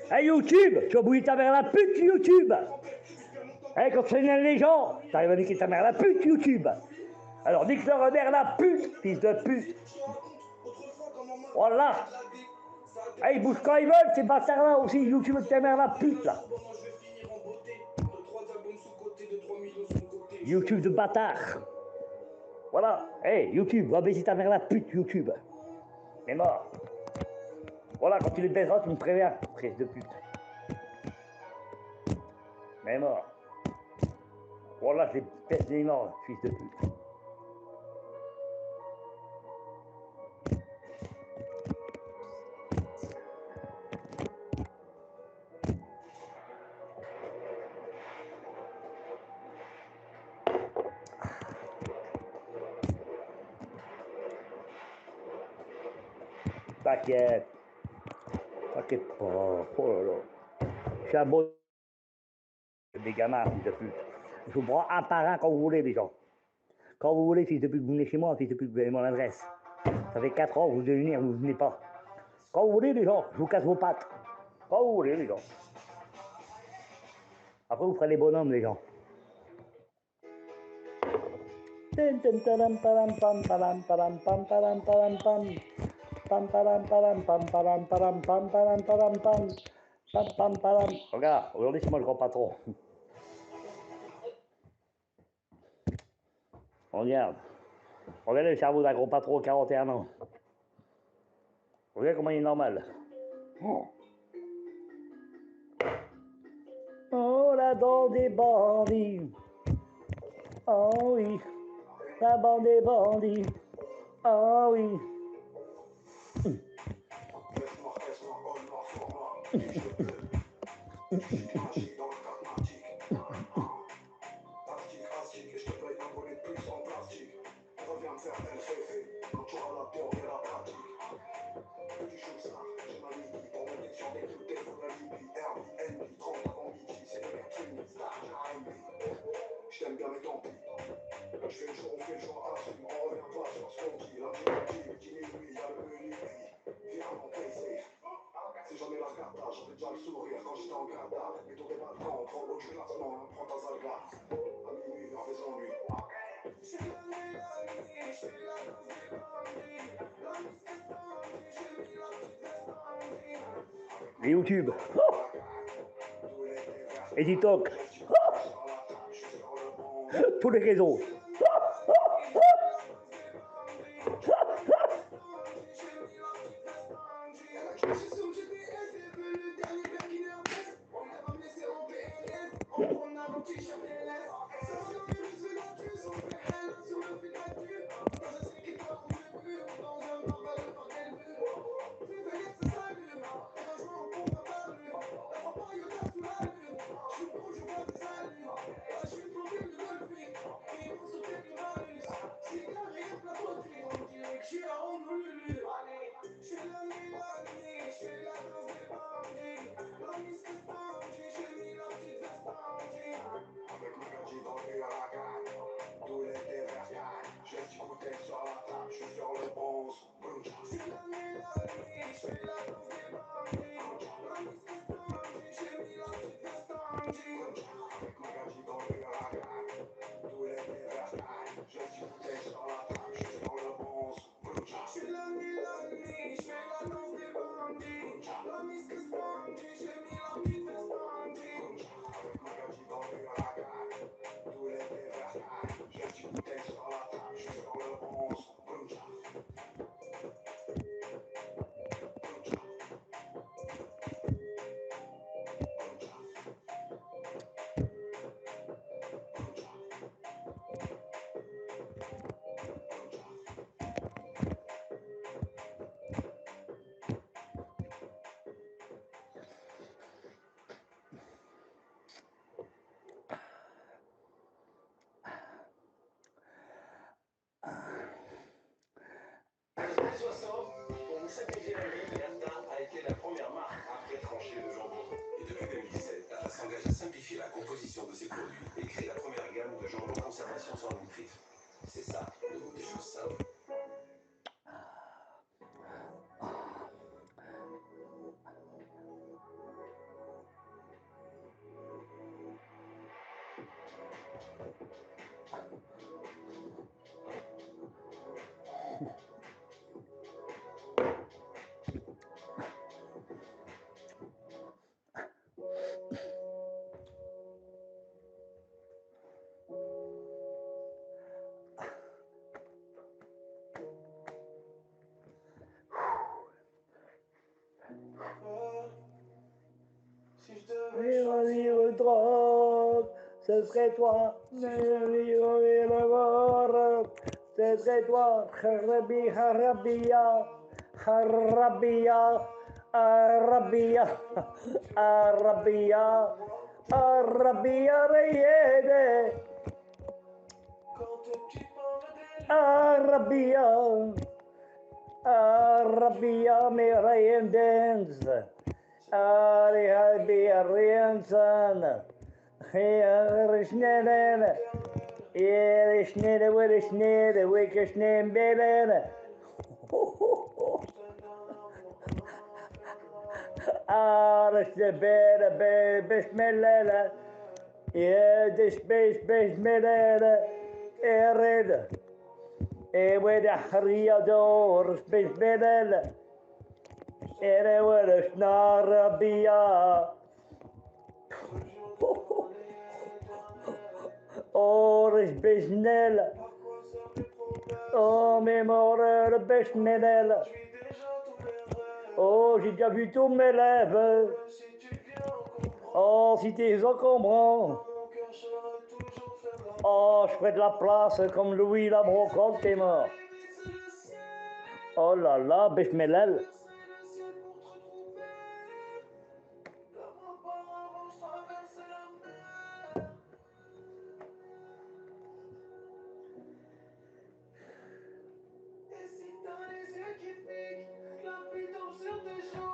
Hey YouTube, tu as bouilli ta mère la pute YouTube. Hey, quand tu énerves les gens, t'arrives à niquer ta mère la pute YouTube. Alors nique leur mère la pute, fils de pute. Voilà. Hey, ils bougent quand ils veulent, ces bâtards-là aussi, YouTube de ta mère la pute là. YouTube de bâtard. Voilà. Hey, YouTube, va baiser ta mère la pute YouTube. Mais mort. Voilà, quand tu les baiseras, tu me préviens, fils de pute. Mais mort. Voilà, je les baisse des morts, fils de pute. T'inquiète. T'inquiète pas. Oh là là. Je suis un beau des gamins, fils de pute. Je vous prends un par un quand vous voulez, les gens. Quand vous voulez, fils de pute, vous venez chez moi, fils de pute, vous avez mon adresse. Ça fait 4 ans, vous devez venir, vous ne venez pas. Quand vous voulez, les gens, je vous casse vos pattes. Quand vous voulez, les gens. Après, vous ferez les bonhommes, les gens. Regarde, aujourd'hui, c'est moi le grand patron. Regarde. Regardez le cerveau d'un gros patron de 41 ans. Regardez comment il est normal. Oh, la bande des bandits. Oh oui, la bande des bandits. Oh oui. Je t'aime bien mais tant pis. Je fais le jour, on fait le jour à la suite. On revient pas sur ce qu'on dit. Lundi, midi, minuit, y'a le menu prix. Viens mon PC. Si j'en ai la cata, j'aurais déjà le sourire quand j'étais en Qatar. Mais t'aurais pas le temps, trop haut du classement, hein. Prends ta zalga. À minuit, en faisant nuit. Les YouTube. Oh. Et TikTok. Oh. Tous les réseaux. Vivre trop, ce serait toi. Vivre le mort, ce serait toi. Harabi, harabia, harabia, arabia, arabia, arabia, reyede. Arabia, Arabia, merayendens. Arabia, riensan. Rishneden. Rishnede, Rishnede, Wikishnem, Belen. Arishbede, Bismillah. This Bismillah. Ered. With a Riador, Bismillah. Ere with a Snarabia. Oris Bismillah. Oh, mémoire de Bismillah. Oh, j'ai déjà vu tous mes lèvres. Oh, si t'es encombrant. Oh, je ferai de la place comme Louis la brocante, t'es mort. Oh là là, Bismillah.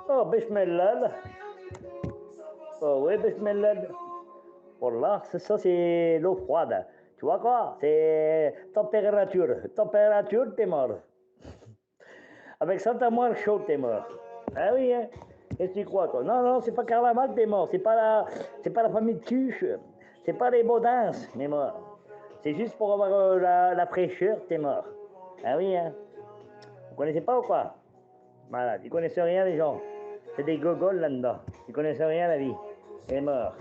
Oh, Bismillah. Oh oui, Bismillah. Voilà, ça c'est l'eau froide. Tu vois quoi? C'est température. Température, t'es mort. Avec ça, t'as moins chaud, t'es mort. Ah oui, hein? Qu'est-ce que tu crois, toi? Non, non, c'est pas Carnaval, t'es mort. C'est pas la famille de Tuche. C'est pas les Baudins, t'es mort. C'est juste pour avoir la fraîcheur, t'es mort. Ah oui, hein? Vous connaissez pas ou quoi? Malade, ils connaissent rien, les gens. C'est des gogoles là-dedans. Ils connaissent rien, la vie. T'es mort.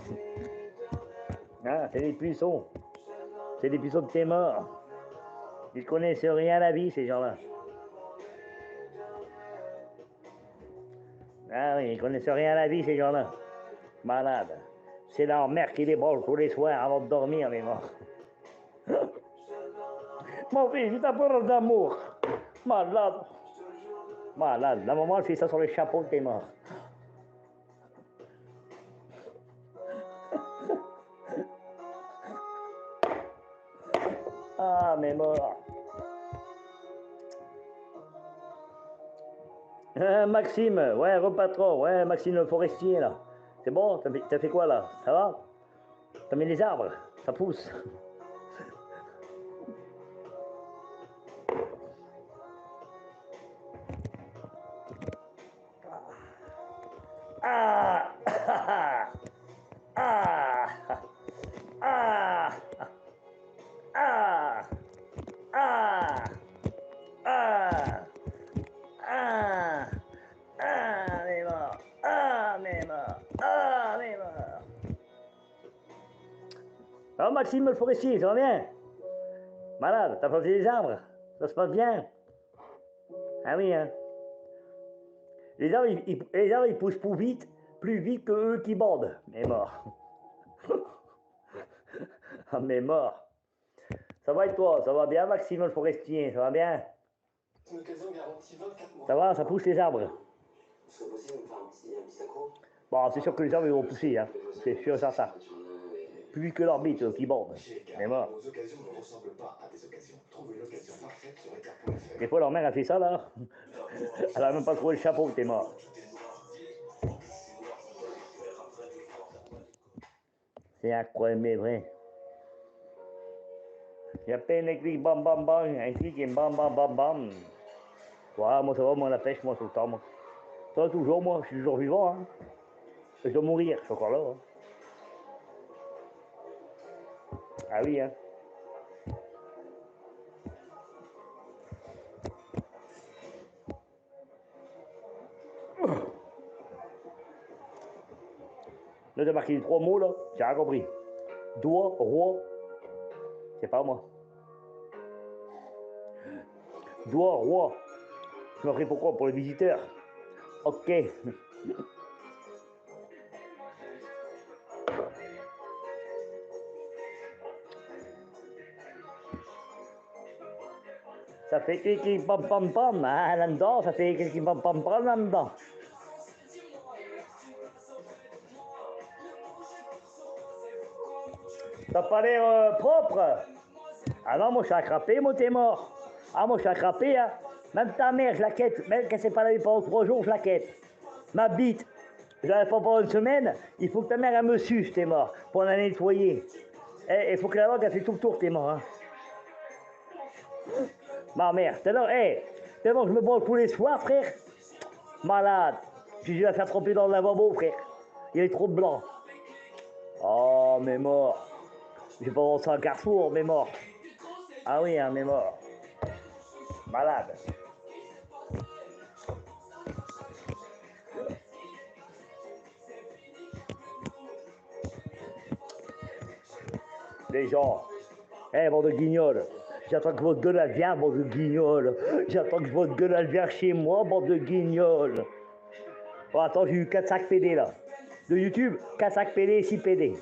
Ah, c'est des puceaux. C'est des puceaux de tes morts. Ils connaissent rien à la vie, ces gens-là. Ah oui, ils connaissent rien à la vie, ces gens-là. Malade. C'est leur mère qui les brûle tous les soirs avant de dormir, les morts. Mon fils, il t'a peur d'amour. Malade. Malade. La maman, elle fait ça sur les chapeaux de tes morts. Ah, mes morts. Maxime, ouais, repatron, ouais, Maxime le forestier, là. C'est bon, t'as fait quoi, là? Ça va? T'as mis les arbres? Ça pousse? Ah! Ah! Ah! Ah! Ah! Ah! Ah! Ah! Ah, mais mort! Ah, mais mort! Ah, mais mort! Alors, Maxime le forestier, ça va bien? Malade, t'as planté des arbres? Ça se passe bien? Ah oui, hein? Les arbres, ils poussent plus vite que eux qui bandent. Mais mort. Ah, mais mort. Ça va et toi? Ça va bien, Maxime le forestier? Ça va bien? Une occasion garantie 24 mois. Ça va? Ça pousse les arbres? Ce serait possible de me faire un petit sacro? Bon, c'est sûr que les arbres ils vont pousser, hein. C'est sûr et certain. Plus vite que l'orbite qui bande. Mais mort. Vos occasions ne ressemblent pas à des occasions. Trouver une occasion parfaite sur écart.fr. Des fois, leur mère a fait ça, là. Elle a même pas trouvé le chapeau, t'es mort. C'est incroyable, mais vrai. Il y a peine écrit bam bam bam, ainsi qui est bam bam bam bam. Voilà, moi ça va, moi la pêche, moi tout le temps, moi. Ça va toujours, moi, je suis toujours vivant, hein. Je dois mourir, je suis encore là, hein. Ah oui, hein. Là, t'as marqué les 3 mots, là, j'ai rien compris. Doigt, roi, c'est pas moi. Doigt, roi. Tu m'as pris pourquoi? Pour les visiteurs. Ok. Ça fait kiki pam pam pam, hein, là-dedans, ça fait kiki pam pam pam là-dedans. T'as pas l'air propre. Ah non, moi je suis attrapé, moi t'es mort. Ah moi je suis attrapé, hein. Même ta mère, je la quête. Même qu'elle s'est pas lavée pendant 3 jours, je la quête. Ma bite, je l'avais pas pendant une semaine, il faut que ta mère elle me suce, t'es mort, pour la nettoyer. Et il faut que la langue elle fait tout le tour, t'es mort, hein. Ma mère, tellement que je me branle tous les soirs, frère. Malade. J'ai dû la faire tremper dans le lavabo, frère. Il est trop blanc. Oh, mais mort. J'ai pas pensé à un carrefour, mais mort. Ah oui, hein, mais mort. Malade. Les gens. Bande de guignols. J'attends que votre gueule elle vienne, bande de guignols. J'attends que votre gueule elle vienne chez moi, bande de guignols. Oh, attends, j'ai eu 4 sacs PD là. De YouTube, 4 sacs PD et 6 PD.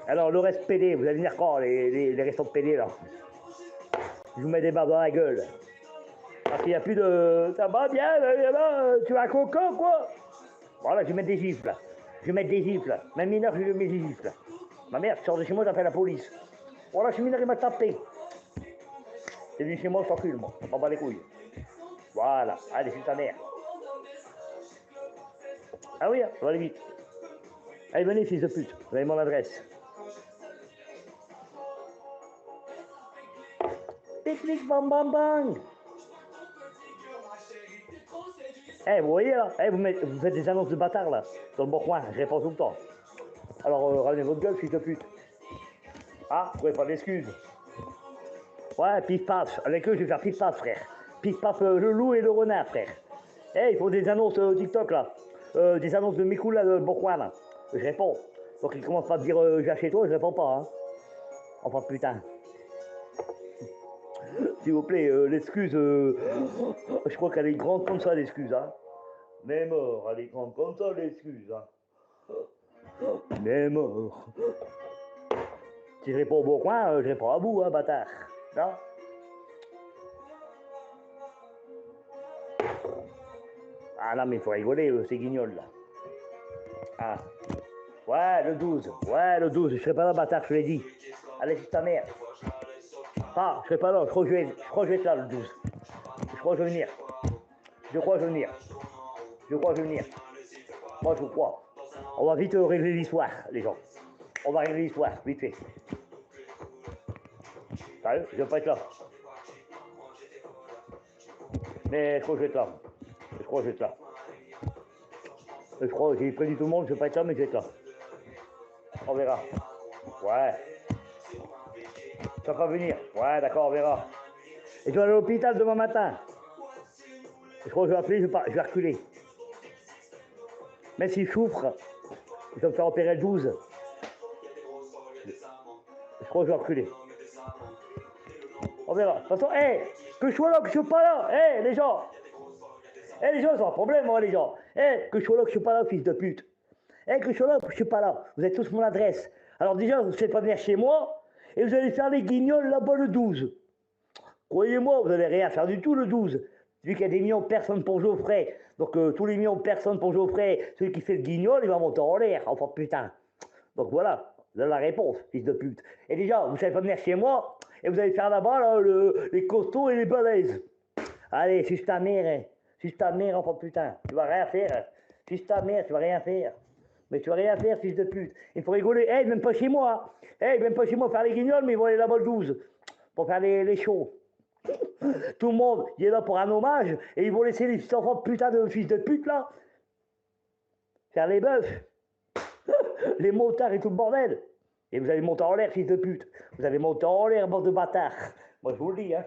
Alors, le reste PD, vous allez venir quand, les restants de PD là? Je vous mets des barres dans la gueule. Parce qu'il n'y a plus de. Ça va bien, là, tu as un coco, quoi? Voilà, je vais mettre des gifles. Je vais mettre des gifles. Même mineur, je vais mettre des gifles. Ma mère, tu sors de chez moi, j'appelle la police. Voilà, je suis mineur, il m'a tapé. T'es venu chez moi, je t'encule, moi. Je m'en bats les couilles. Voilà, allez, c'est ta mère. Ah oui, ça va aller vite. Allez, venez, fils de pute, vous avez mon adresse. Pique-nique, bam, bam, bang. Vous voyez là, vous faites des annonces de bâtards là, dans le bon coin, je réponds tout le temps. Alors, ramenez votre gueule, fils de pute. Ah, vous pouvez pas d'excuses. Ouais, pif-paf, avec eux je vais faire pif-paf, frère. Pif-paf, le loup et le renard, frère. Ils font des annonces TikTok là, des annonces de mes coups là, dans le bon coin là. Je réponds. Donc ils commencent pas à me dire je viens chez toi, je réponds pas. Hein. Enfin putain. S'il vous plaît, l'excuse, je crois qu'elle est grande comme ça l'excuse. Hein. Mais mort, elle est grande comme ça l'excuse. Hein. Mais mort. Si je réponds au bon coin, je réponds à vous, hein, bâtard. Non? Ah non, mais il faut rigoler, ces guignols là. Ah. Ouais, le 12. Ouais, le 12. Je serai pas là, bâtard, je l'ai dit. Allez, c'est ta mère. Ah, je serai pas là. Je crois que je vais être là, le 12. Je crois que je vais venir. Je crois que je vais venir. Je crois que je vais venir. Moi, je vous crois. On va vite régler l'histoire, les gens. On va régler l'histoire, vite fait. Sérieux, je vais pas être là. Mais je crois que je vais être là. Je crois que je vais être là. Je crois que j'ai prévenu tout le monde, je vais pas être là, mais je vais être là. On verra. Ouais. Tu vas pas venir. Ouais, d'accord, on verra. Et je vais aller à l'hôpital demain matin. Je crois que je vais appeler, je vais reculer. Même s'il souffre, je vais me faire opérer le 12. Je crois que je vais reculer. On verra. De toute façon, que je sois là, que je sois pas là, les gens. Les gens, ils ont un problème, moi, les gens. Que je sois là, que je sois pas là, fils de pute. Que je sois là, que je suis pas là. Vous avez tous mon adresse. Alors déjà, vous ne faites pas venir chez moi, et vous allez faire les guignols là-bas le 12. Croyez-moi, vous n'allez rien faire du tout le 12. Vu qu'il y a des millions de personnes pour Geoffrey. Donc tous les millions de personnes pour Geoffrey, celui qui fait le guignol, il va monter en l'air. Enfin putain. Donc voilà, vous avez la réponse, fils de pute. Et déjà, vous ne savez pas venir chez moi, et vous allez faire là-bas là, les costauds et les balaises. Allez, suce ta mère, suce ta mère, enfin putain. Tu vas rien faire. Suce ta mère, tu vas rien faire. Mais tu vas rien faire, fils de pute. Il faut rigoler. Même pas chez moi. Même pas chez moi faire les guignols, mais ils vont aller là-bas le 12. Pour faire les shows. Tout le monde, il est là pour un hommage, et ils vont laisser les enfants de putain de fils de pute là faire les bœufs, les motards et tout le bordel. Et vous allez monter en l'air, fils de pute. Vous allez monter en l'air, bande de bâtards. Moi je vous le dis, hein.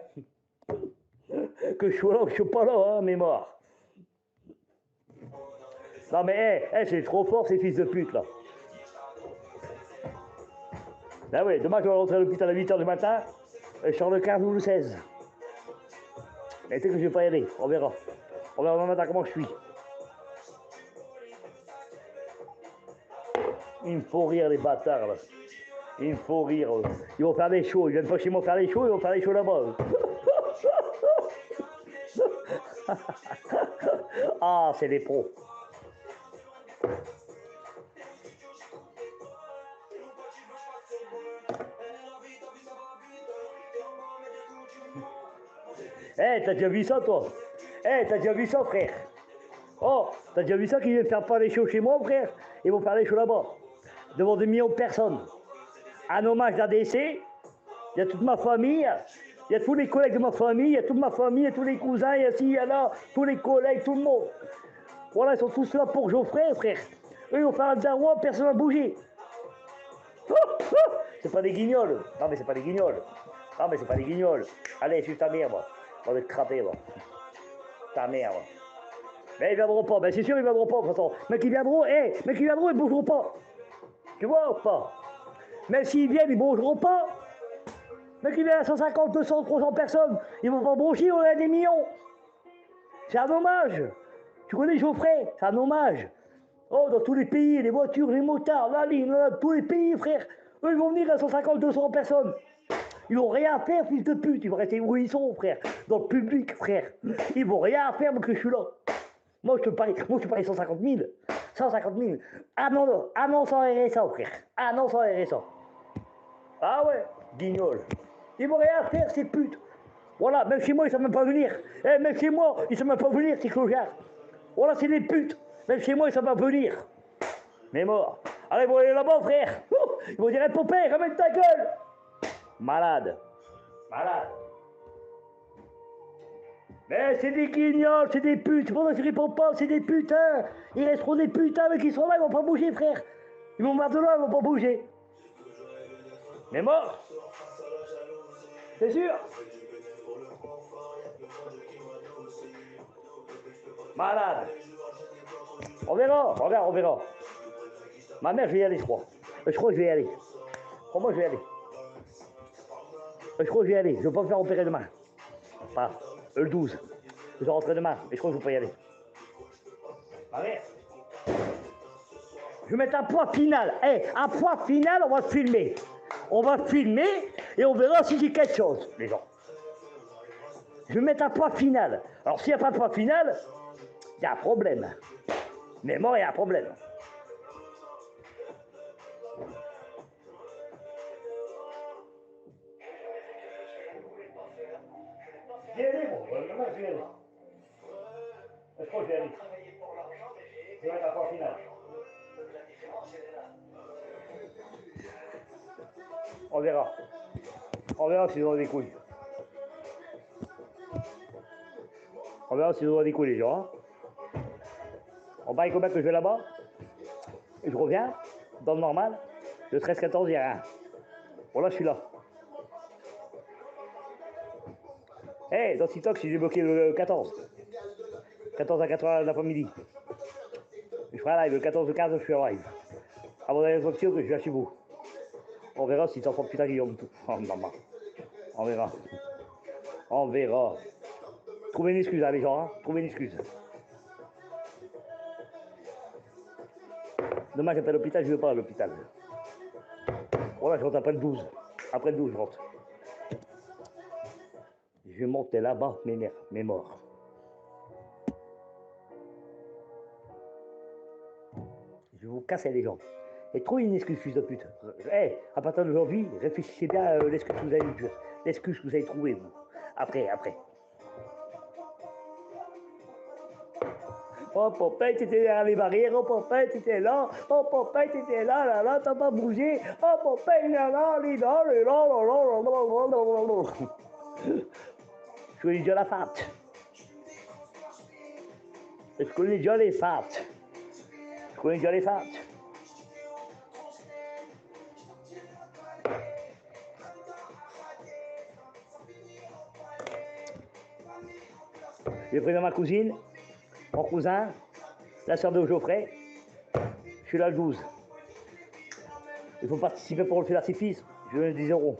Que je sois là, que je sois pas là, hein, mais mort. Non mais c'est trop fort ces fils de pute là. Ben oui, demain je vais rentrer à l'hôpital à 8h du matin, et je sors le 15 ou le 16. Mais tu sais que je vais pas y aller, on verra. On verra demain matin comment je suis. Il me faut rire les bâtards là. Il me faut rire. Ils vont faire des shows, ils viennent pas chez moi faire des shows, ils vont faire des shows là-bas. Ah, c'est des pros. Eh, t'as déjà vu ça, toi? Eh, t'as déjà vu ça, frère? Oh, t'as déjà vu ça qu'ils viennent faire pas les shows chez moi, frère? Ils vont faire les shows là-bas. Devant des millions de personnes. Un hommage d'ADC. Il y a toute ma famille. Il y a tous les collègues de ma famille. Il y a toute ma famille. Il y a tous les cousins. Il y a ci, il y a là. Tous les collègues, tout le monde. Voilà, ils sont tous là pour Geoffrey, frère. Eux, ils vont faire un daron, personne n'a bougé. Oh, oh, c'est pas des guignols. Non, mais c'est pas des guignols. Non, mais c'est pas des guignols. Allez, suis ta mère, moi. On va te craper, moi. Ta mère, moi. Mais ils viendront pas, ben c'est sûr ils viendront pas de toute façon. Mais qu'ils viendront, mais qu'ils viendront, ils bougeront pas. Tu vois ou pas? Même s'ils viennent, ils bougeront pas. Mais qu'ils viennent à 150, 200, 300 personnes, ils vont pas bouger, on a des millions. C'est un hommage. Tu connais Geoffrey, c'est un hommage. Oh, dans tous les pays, les voitures, les motards, la ligne, là, tous les pays, frère. Eux, ils vont venir à 150, 200 personnes. Ils vont rien faire, fils de pute. Ils vont rester où ils sont, frère. Dans le public, frère. Ils vont rien faire, moi, que je suis là. Moi, je te parie 150 000. 150 000. Un an sans RSA, frère. Un an sans RSA. Ah ouais, guignol. Ils vont rien faire, ces putes. Voilà, même chez moi, ils savent même pas venir. Eh, même chez moi, ils savent même pas venir, ces clochards. Voilà, c'est des putes. Même chez moi, ils savent pas venir. Mais mort. Allez, ils vont aller là-bas, frère. Ils vont dire, Popé, ramène ta gueule. Malade. Malade. Mais c'est des guignols, c'est des putes, c'est pour ça que je réponds pas, c'est des putains. Ils resteront des putains, mais qui sont là, ils vont pas bouger, frère. Ils vont marre de là, ils vont pas bouger. Mais mort. C'est sûr. Malade. On verra, on verra. Ma mère, je vais y aller, je crois. Je crois que je vais y aller. Moi, je vais y aller. Je crois que je vais y aller. Je vais pas me faire opérer demain. Enfin, le 12. Je vais rentrer demain, mais je crois que je vais pas y aller. Ma mère. Je vais mettre un point final. Un point final, on va filmer. On va filmer et on verra si j'ai quelque chose, les gens. Je vais mettre un point final. Alors, s'il n'y a pas de point final, il y a un problème. Mais moi, il y a un problème. Je vais y aller, bon. Demain, je vais y aller. Je crois que je vais y aller. Je vais mettre un point final. On verra. On verra s'ils ont des couilles. On verra s'ils ont des couilles, les gens. Hein. On parie combien que je vais là-bas. Et je reviens, dans le normal. Le 13-14, il n'y a rien. Bon, là, je suis là. Dans TikTok, si j'ai bloqué le 14. 14 à 4h de l'après-midi. Je ferai un live. Le 14 au 15, je fais un live. Avant d'aller aux options, que je viens chez vous. On verra si t'en prends putain qu'ils ont tout. Oh, maman. On verra. On verra. Trouvez une excuse, hein, les gens. Hein. Trouvez une excuse. Demain, j'appelle l'hôpital, je ne vais pas à l'hôpital. Voilà, je rentre après le 12. Après le 12, je rentre. Je vais monter là-bas, mes morts. Je vais vous casser les jambes. Et trouvez une excuse, fils de pute. À partir d'aujourd'hui, réfléchissez bien à l'excuse que vous avez l'excuse que vous avez trouvée, vous. Après. Oh, Popeye, t'étais derrière les barrières. Oh, Popeye, t'étais là. Oh, Popeye, t'étais là, t'as pas bougé. Oh, Popeye, là. Je connais déjà la fête. Je connais déjà les fêtes. J'ai pris ma cousine, mon cousin, la soeur de Geoffrey. Je suis là le 12. Il faut participer pour le feu d'artifice. Je donne 10 euros.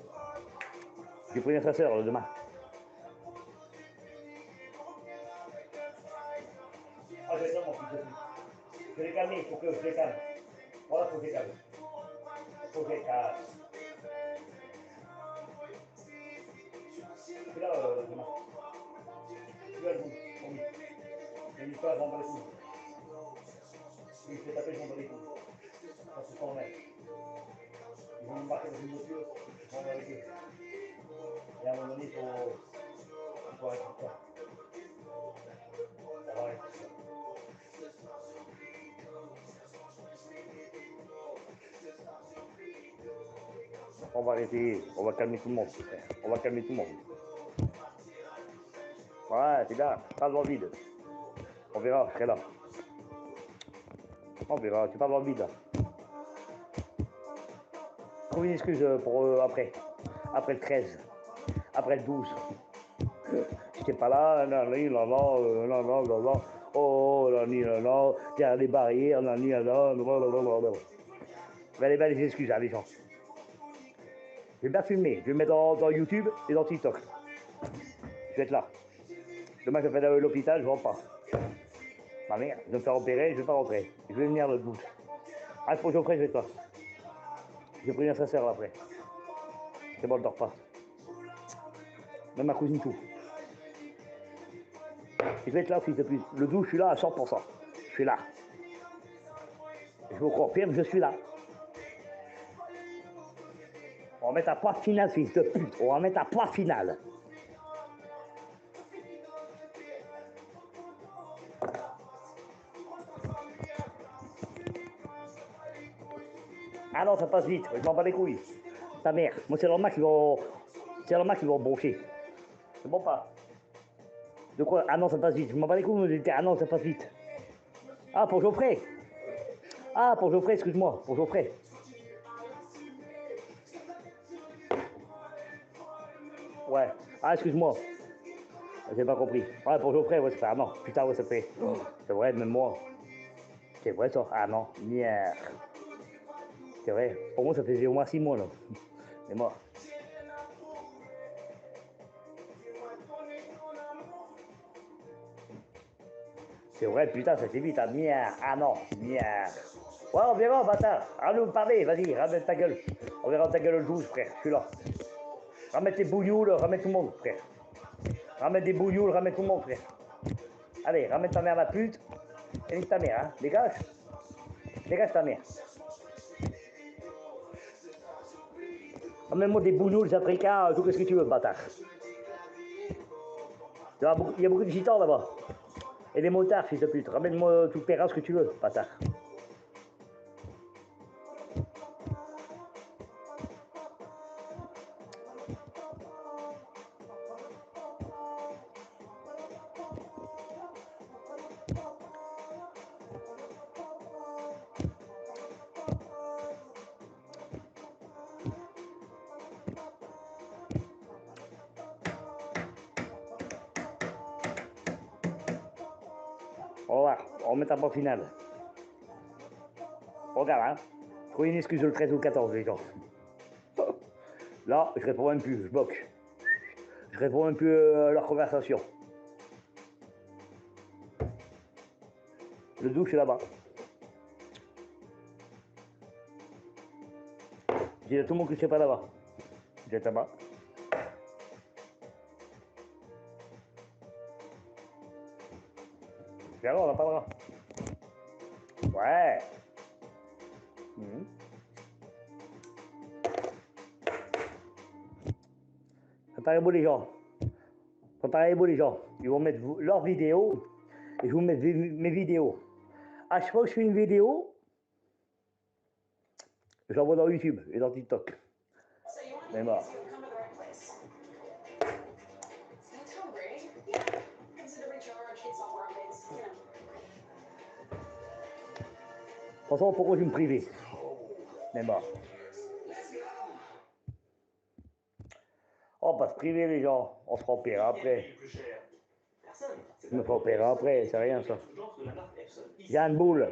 J'ai pris sa soeur demain. Ah, j'ai ça, mon fils de pute. Je vais les calmer, il faut que je les calme. Voilà, il faut que je les calme. Je suis là demain. Je suis là le 12, promis. Et l'histoire, j'en bats les couilles. Il se fait taper, j'en bats les couilles. Ça se s'en met. Ils vont m'embarquer dans une voiture, je m'en vais avec eux. Et à un moment donné, il faut arrêter ça. On va arrêter ça. On va arrêter, on va calmer tout le monde, frère. On va calmer tout le monde. Ouais, c'est là, parle dans le vide. On verra, je serai là. On verra, tu parles dans le vide là. Trouve une excuse pour après. Après le 13. Après le 12. J'étais pas là, non, oh, non, derrière les barrières, non. Allez, les excuses, hein, les gens. Je vais bien filmer, je vais mettre dans YouTube et dans TikTok. Je vais être là. Demain, je vais faire l'hôpital, je rentre pas. Ma mère, je vais me faire opérer, je vais pas rentrer. Je vais venir le 12. Ah, pour Geoffrey, je vais être là. Je vais prévenir sa sœur après. C'est bon, elle dort pas. Même ma cousine tout. Je vais être là, fils de pute. Le 12, je suis là à 100%. Je suis là. Je vous confirme, je suis là. On va mettre à point final, fils de pute. On va mettre à point final. Ah non, ça passe vite. Je m'en bats les couilles. Ta mère. Moi, c'est normal qu'ils vont... C'est normal qu'ils vont broncher. C'est bon pas? De quoi? Ah non, ça passe vite. Je m'en bats les couilles. Ah non, ça passe vite. Ah, pour Geoffrey. Ah, pour Geoffrey, excuse-moi. Pour Geoffrey. Ouais. Ah, excuse-moi. J'ai pas compris. Ouais, pour Geoffrey, ouais, ça fait. Ah non, putain, ouais, ça fait. Oh, c'est vrai, même moi. C'est vrai, ça. Ah non, merde. C'est vrai. Pour moi, ça faisait au moins 6 mois, là. C'est mort. C'est vrai, putain, ça fait vite, hein. Merde. Ah non, merde. Ouais, on verra, bâtard. Allez, vous parler, vas-y, ramène ta gueule. On verra ta gueule le 12, frère. Je suis là. Ramène tes bouillous, là, ramène tout le monde, frère. Ramène des bouillous, ramène tout le monde, frère. Allez, ramène ta mère, la pute. Et nique ta mère, hein. Dégage. Dégage ta mère. Ramène-moi des bouillous, des africains, tout ce que tu veux, bâtard. Il y a beaucoup de gitans là-bas. Et des motards, fils de pute. Ramène-moi toutes les races que tu veux, bâtard. On va voir, on met un point final. Regarde, hein. Trouvez une excuse le 13 ou le 14, les gens. Là, je réponds même plus, je bloque. Je réponds même plus à leur conversation. Le 12, c'est là-bas. Je dis à tout le monde que je ne sais pas là-bas. Je vais là-bas. Viens là, on en parlera. Ouais. Préparez-vous les gens. Préparez-vous les gens. Ils vont mettre leurs vidéos et je vous mets mes vidéos. À chaque fois que je fais une vidéo, j'envoie dans YouTube et dans TikTok. Mais mort. Franchement, pourquoi je vais me priver? Mais mort. On va pas se priver les gens, on se repère après. Je me fais opérer après, c'est rien ça. Il y a une boule.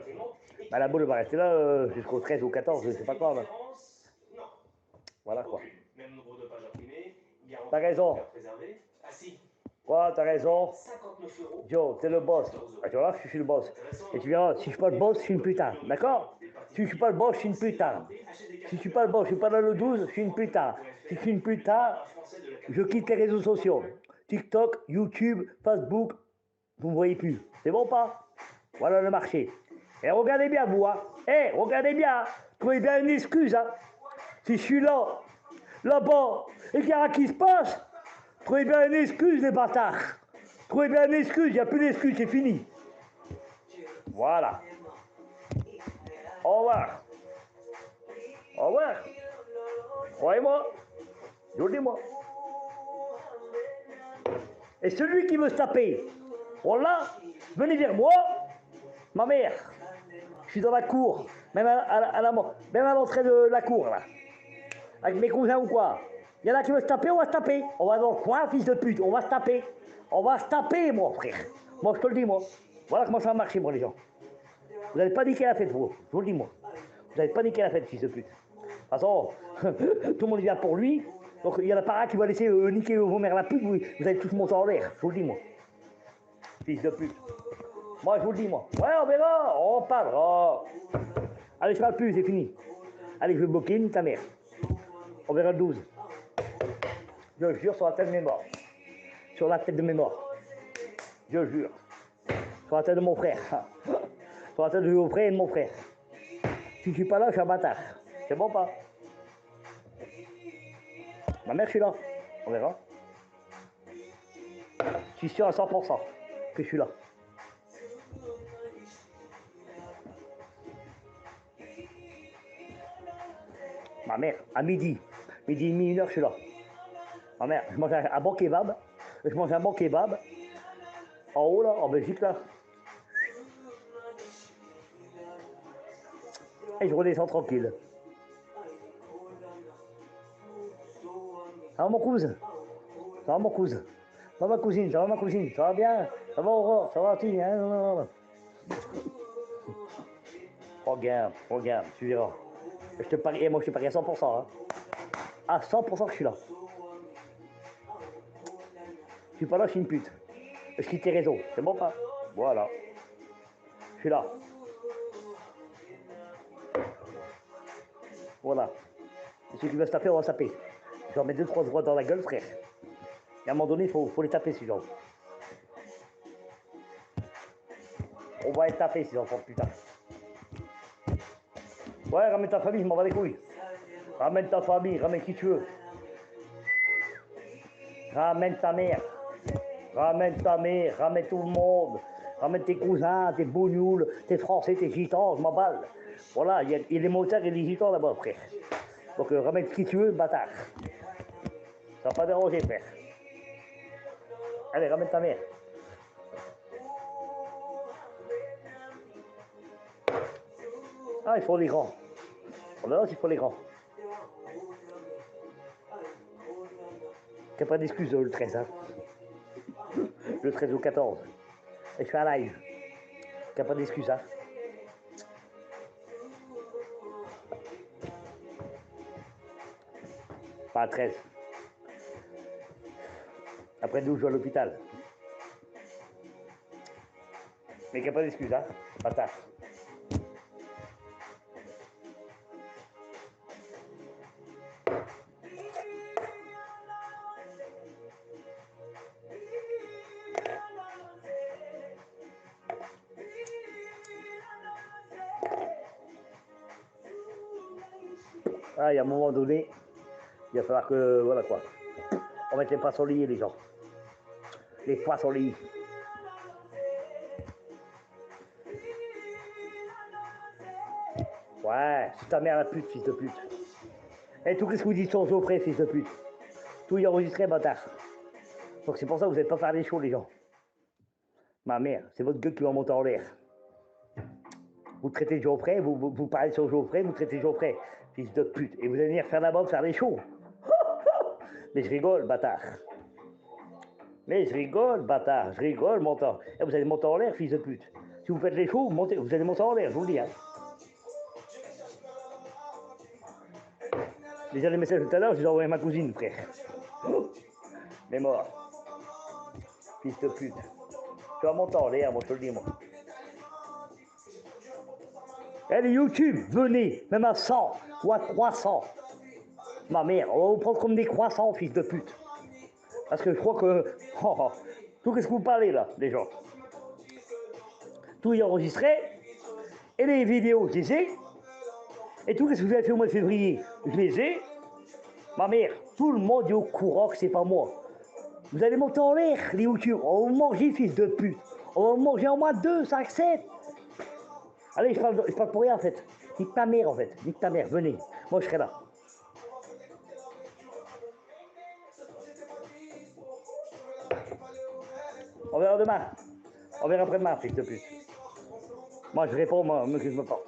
Bah, la boule va rester là jusqu'au 13 ou 14, je sais pas quoi. Là. Voilà quoi. T'as raison. Quoi, t'as raison. Joe, t'es le boss. Ah, tu vois, je suis le boss. Et tu verras, si je suis pas le boss, je suis une putain. D'accord? Si je suis pas le boss, je suis une putain. Si je suis pas le boss, je suis pas dans le 12, je suis une putain. Si je suis une putain, je quitte les réseaux sociaux. TikTok, YouTube, Facebook, vous ne me voyez plus. C'est bon pas? Voilà le marché. Et regardez bien, vous, hein. Eh, regardez bien. Trouvez bien une excuse, hein. Si je suis là, là-bas, et qu'il y a rien qui se passe, trouvez bien une excuse, les bâtards. Trouvez bien une excuse, il n'y a plus d'excuse, c'est fini. Voilà. Au revoir. Au revoir. Croyez-moi. Je vous le dis, moi. Et celui qui veut se taper, voilà, venez vers moi, ma mère. Je suis dans la cour, même même à l'entrée de la cour, là. Avec mes cousins ou quoi. Il y en a qui veulent se taper, on va se taper. On va dans le coin, fils de pute, on va se taper. On va se taper, mon frère. Moi, je te le dis, moi. Voilà comment ça va marcher, moi, les gens. Vous n'avez pas niqué la fête, vous. Je vous le dis, moi. Vous n'avez pas niqué la fête, fils de pute. De toute façon, tout le monde vient pour lui. Donc, il y en a pas un qui va laisser niquer vos mères la pute. Vous allez tous monter en l'air. Je vous le dis, moi. Fils de pute. Moi, je vous le dis, moi. Ouais, on verra. On parlera. Allez, je parle plus, c'est fini. Allez, je vais bloquer, ni ta mère. On verra le 12. Je jure sur la tête de mes morts. Sur la tête de mes morts. Je jure. Sur la tête de mon frère. Sur la tête de mon frère et de mon frère. Si je suis pas là, je suis un bâtard. C'est bon pas? Ma mère, je suis là. On verra. Je suis sûr à 100% que je suis là. Ma mère, à midi et demi, 1h, je suis là. Ma mère, je mange un bon kebab. Je mange un bon kebab. En haut, là, en Belgique, là. Et je redescends tranquille. Ça va, mon cousin? Ça va, mon cousin? Ça va, ma cousine? Ça va, ma cousine? Ça va bien? Ça va, Aurore? Ça va, tu? Hein? Regarde, tu verras. Je te parie, moi, je te parie à 100%. Hein. À 100% que je suis là. Je suis pas là, je suis une pute. Je quitte tes réseaux. C'est bon pas? Voilà. Je suis là. Voilà. Et ceux qui veulent se taper, on va se taper. Je leur mets 2-3 droits dans la gueule, frère. Et à un moment donné, il faut les taper, ces gens. On va être tapés, ces enfants, putain. Ouais, ramène ta famille, je m'en bats les couilles. Ramène ta famille, ramène qui tu veux. Ramène ta mère. Ramène ta mère, ramène tout le monde. Ramène tes cousins, tes bougnoules, tes français, tes gitans, je m'en balle. Voilà, il y a les motards et les gitans là-bas, frère. Donc ramène qui tu veux, bâtard. Ça va pas déranger, frère. Allez, ramène ta mère. Ah, il faut les grands. On a il faut les grands. Qu'il n'y a pas d'excuse le 13, hein. Le 13 ou 14. Et je fais un live. Qu'il n'y a pas d'excuse, hein. Pas à 13. Après 12 jours à l'hôpital. Mais qu'il n'y a pas d'excuse, hein. Bâtard. Ah, il y a un moment donné, il va falloir que, voilà quoi, on mette les poissons liés, les gens. Les poissons liés. Ouais, c'est ta mère la pute, fils de pute. Et tout ce que vous dites sur Geoffrey, fils de pute. Tout y enregistré, bâtard. Donc c'est pour ça que vous n'êtes pas faire des shows, les gens. Ma mère, c'est votre gueule qui va monter en l'air. Vous traitez Geoffrey, vous parlez sur Geoffrey, vous traitez Geoffrey, fils de pute. Et vous allez venir faire là-bas faire des shows. Mais je rigole, bâtard. Mais je rigole, bâtard. Je rigole, montant. Et vous allez monter en l'air, fils de pute. Si vous faites les shows, vous allez monter en l'air, je vous le dis. Hein. Déjà les messages tout à l'heure, je les ai envoyés à ma cousine, frère. Mais mort. Fils de pute. Tu vas monter en l'air, moi je te le dis, moi. Eh les YouTube, venez, même à 100 ou à 300. Ma mère, on va vous prendre comme des croissants, fils de pute. Parce que je crois que... tout ce que vous parlez là, les gens. tout est enregistré, et les vidéos, je les ai, et tout ce que vous avez fait au mois de février, je les ai. Ma mère, tout le monde est au courant que c'est pas moi. Vous allez monter en l'air, les youtubeurs. On va vous manger, fils de pute. On va vous manger en moins 2, 5, 7. Allez, je parle pour rien en fait. Nique ta mère en fait. Nique ta mère, venez. Moi je serai là. On verra demain. On verra après-demain, fils de pute. Moi je réponds, moi, me pas.